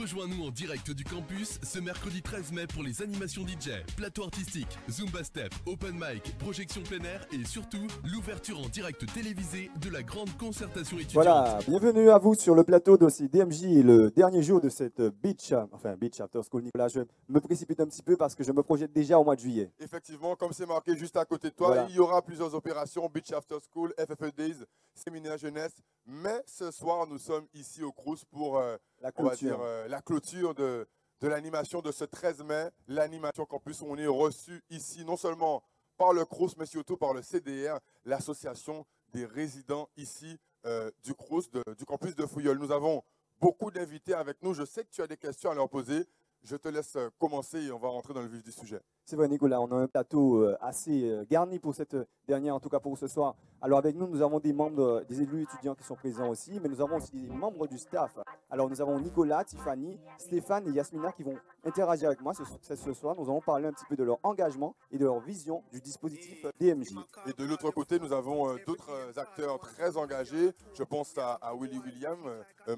Rejoins-nous en direct du campus ce mercredi 13 mai pour les animations DJ, plateau artistique, Zumba Step, Open Mic, projection plein air et surtout l'ouverture en direct télévisé de la grande concertation étudiante. Voilà, bienvenue à vous sur le plateau d'OCI DMJ, le dernier jour de cette Beach After School. Nicolas, je me précipite un petit peu parce que je me projette déjà au mois de juillet. Effectivement, comme c'est marqué juste à côté de toi, voilà. Il y aura plusieurs opérations, Beach After School, FFE Days, Séminaire Jeunesse. Mais ce soir, nous sommes ici au Crous pour la clôture, la clôture de l'animation de ce 13 mai, l'animation campus où on est reçu ici non seulement par le Crous, mais surtout par le CDR, l'association des résidents ici du Crous, du campus de Fouilleul. Nous avons beaucoup d'invités avec nous. Je sais que tu as des questions à leur poser. Je te laisse commencer et on va rentrer dans le vif du sujet. C'est vrai, Nicolas, on a un plateau assez garni pour cette dernière, en tout cas pour ce soir. Alors avec nous, nous avons des membres, des élus étudiants qui sont présents aussi, mais nous avons aussi des membres du staff. Alors nous avons Nicolas, Tiffany, Stéphane et Yasmina qui vont interagir avec moi ce soir. Nous allons parler un petit peu de leur engagement et de leur vision du dispositif DMJ. Et de l'autre côté, nous avons d'autres acteurs très engagés. Je pense à Willy William,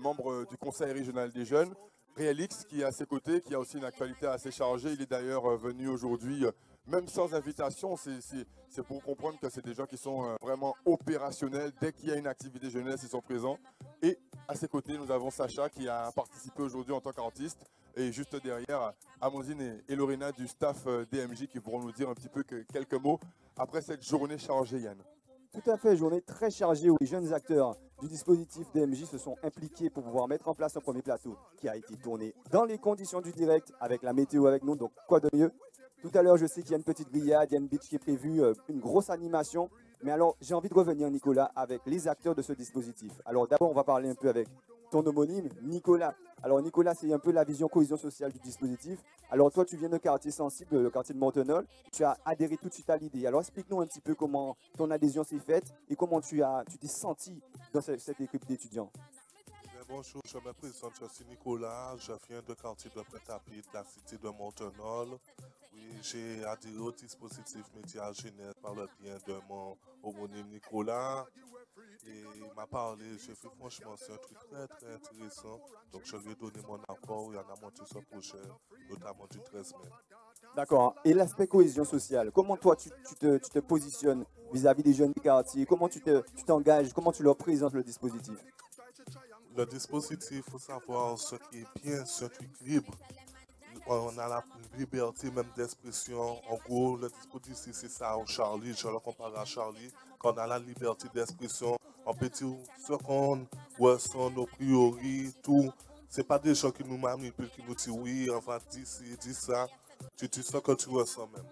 membre du Conseil régional des jeunes. Réalix qui est à ses côtés, qui a aussi une actualité assez chargée. Il est d'ailleurs venu aujourd'hui, même sans invitation. C'est pour comprendre que c'est des gens qui sont vraiment opérationnels. Dès qu'il y a une activité jeunesse, ils sont présents. Et à ses côtés, nous avons Sacha qui a participé aujourd'hui en tant qu'artiste. Et juste derrière, Amandine et Lorena du staff DMJ qui pourront nous dire un petit peu quelques mots après cette journée chargée, Yann. Tout à fait, journée très chargée où les jeunes acteurs du dispositif DMJ se sont impliqués pour pouvoir mettre en place un premier plateau qui a été tourné dans les conditions du direct avec la météo avec nous, donc quoi de mieux. Tout à l'heure, je sais qu'il y a une petite grillade, il y a une beach qui est prévue, une grosse animation. Mais alors, j'ai envie de revenir, Nicolas, avec les acteurs de ce dispositif. Alors d'abord, on va parler un peu avec ton homonyme, Nicolas. Alors Nicolas, c'est un peu la vision cohésion sociale du dispositif. Alors toi, tu viens de quartier sensible, le quartier de Montenol. Tu as adhéré tout de suite à l'idée. Alors explique-nous un petit peu comment ton adhésion s'est faite et comment tu t'es senti dans cette équipe d'étudiants. Bonjour, je me présente, je suis Nicolas, je viens du quartier de Pointe-à-Pitre, de la cité de Montenol. Oui, j'ai adhéré au dispositif Média Jeunesse par le bien de mon homonyme Nicolas. Et il m'a parlé, j'ai vu franchement, c'est un truc très très intéressant. Donc je lui ai donné mon accord et on a monté ce projet, notamment du 13 mai. D'accord. Et l'aspect cohésion sociale, comment toi tu te positionnes vis-à-vis des jeunes du quartier? Comment tu t'engages? Comment tu leur présentes le dispositif? Le dispositif, il faut savoir ce qui est bien, ce qui est libre. On a la liberté même d'expression. En gros, le dispositif, c'est ça, Charlie, je le compare à Charlie. Quand on a la liberté d'expression, on peut dire ce qu'on ressent, nos priorités, tout. Ce n'est pas des gens qui nous manipulent, qui nous disent oui, on va dire ci, dire ça. Tu dis ce que tu ressens même.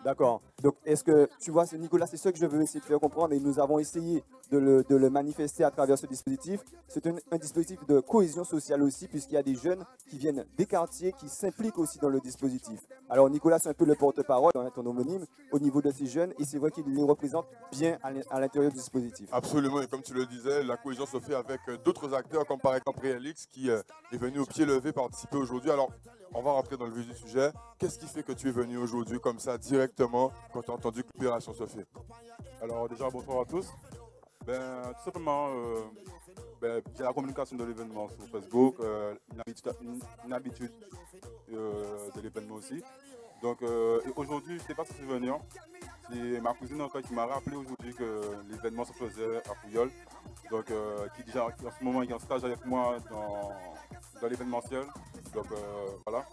D'accord. Donc, est-ce que, tu vois, Nicolas, c'est ce que je veux essayer de faire comprendre et nous avons essayé de le manifester à travers ce dispositif. C'est un dispositif de cohésion sociale aussi, puisqu'il y a des jeunes qui viennent des quartiers, qui s'impliquent aussi dans le dispositif. Alors, Nicolas, c'est un peu le porte-parole, ton homonyme, au niveau de ces jeunes, et c'est vrai qu'il les représente bien à l'intérieur du dispositif. Absolument, et comme tu le disais, la cohésion se fait avec d'autres acteurs, comme par exemple Réalix, qui est venu au pied levé participer aujourd'hui. Alors, on va rentrer dans le vif du sujet. Qu'est-ce qui fait que tu es venu aujourd'hui comme ça, directement, quand tu as entendu que l'opération se fait? Alors déjà, bonsoir à tous. Tout simplement, j'ai la communication de l'événement sur Facebook, une habitude de l'événement aussi. Donc aujourd'hui, je ne sais pas si je vais venir. C'est ma cousine encore qui m'a rappelé aujourd'hui que l'événement se faisait à Fouilleul. Donc qui en ce moment est en stage avec moi dans l'événementiel. Donc voilà.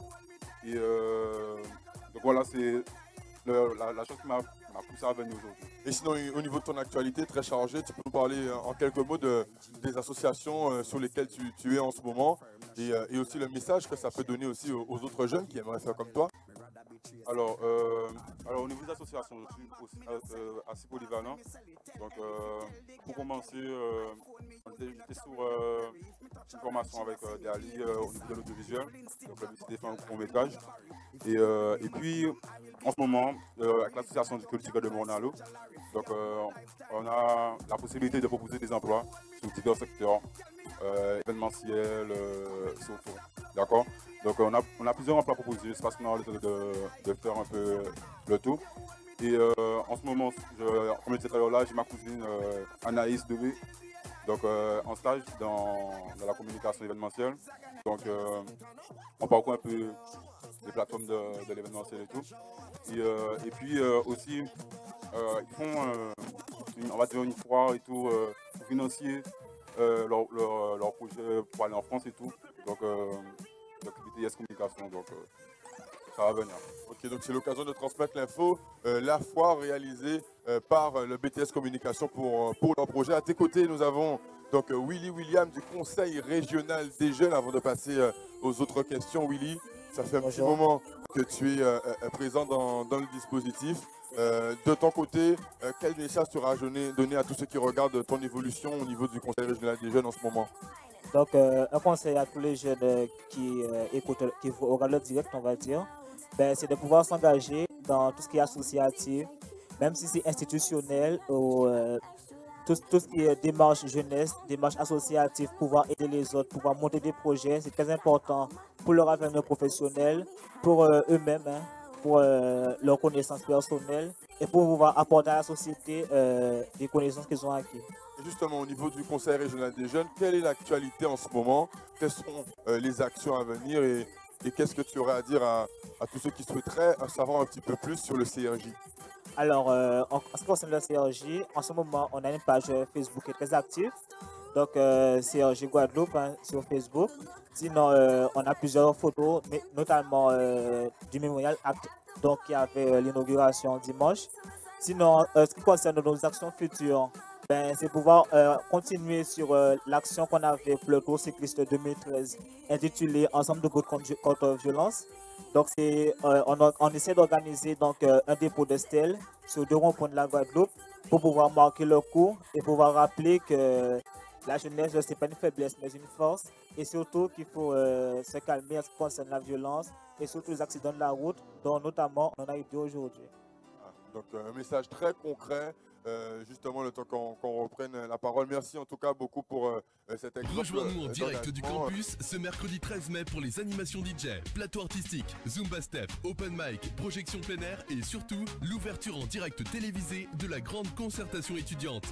Et donc voilà, c'est la chose qui m'a poussé à venir aujourd'hui. Et sinon, au niveau de ton actualité très chargée, tu peux nous parler en quelques mots des associations sur lesquelles tu es en ce moment et aussi le message que ça peut donner aussi aux autres jeunes qui aimeraient faire comme toi? Alors au niveau des associations, je suis aussi assez polyvalent. Donc pour commencer, j'étais sur une formation avec Dali au niveau de l'audiovisuel, donc le but de faire un court métrage. Et puis en ce moment, avec l'association du culturel de Mornalo, donc on a la possibilité de proposer des emplois sur divers secteurs, événementiels, surtout. D'accord? Donc on a plusieurs emplois proposés, c'est parce qu'on a envie de faire un peu le tout. Et en ce moment, comme je disais tout à l'heure là, j'ai ma cousine Anaïs Debé, donc en stage dans la communication événementielle. Donc on parcourt un peu les plateformes de l'événementiel et tout. Et puis aussi, ils font, on va dire, une foire et tout, pour financer leur projet pour aller en France et tout. Donc, BTS Communication, donc ça va venir. Ok, donc c'est l'occasion de transmettre l'info. La foire réalisée par le BTS Communication pour leur projet. À tes côtés, nous avons donc Willy William du Conseil régional des jeunes. Avant de passer aux autres questions, Willy, ça fait un petit moment que tu es présent dans le dispositif. De ton côté, quel message tu auras donné à tous ceux qui regardent ton évolution au niveau du Conseil régional des jeunes en ce moment? Donc, un conseil à tous les jeunes qui écoutent, qui regardent le direct, on va dire, ben, c'est de pouvoir s'engager dans tout ce qui est associatif, même si c'est institutionnel ou tout ce qui est démarche jeunesse, démarche associative, pouvoir aider les autres, pouvoir monter des projets, c'est très important pour leur avenir professionnel, pour eux-mêmes, hein, pour leur connaissance personnelle et pour pouvoir apporter à la société des connaissances qu'ils ont acquises. Justement, au niveau du Conseil régional des jeunes, quelle est l'actualité en ce moment? Quelles seront les actions à venir et qu'est-ce que tu aurais à dire à tous ceux qui souhaiteraient en savoir un petit peu plus sur le CRJ? Alors, en ce qui concerne le CRJ, en ce moment, on a une page Facebook qui est très active. Donc, CRJ Guadeloupe hein, sur Facebook. Sinon, on a plusieurs photos, mais notamment du Memorial Act, donc qui avait l'inauguration dimanche. Sinon, ce qui concerne nos actions futures, ben, c'est pouvoir continuer sur l'action qu'on avait pour le Tour cycliste 2013 intitulée Ensemble de lutte contre violence. Donc on essaie d'organiser donc un dépôt de stèles sur 2 ronds-points de la Guadeloupe pour pouvoir marquer le coup et pouvoir rappeler que la jeunesse, ce n'est pas une faiblesse mais une force et surtout qu'il faut se calmer en ce qui concerne la violence et surtout les accidents de la route dont notamment on a eu 2 aujourd'hui. Donc un message très concret. Justement, le temps qu'on reprenne la parole. Merci en tout cas beaucoup pour cet exemple. Rejoins-nous en direct du campus ce mercredi 13 mai pour les animations DJ, plateau artistique, Zumba Step, Open Mic, projection plein air et surtout l'ouverture en direct télévisé de la grande concertation étudiante.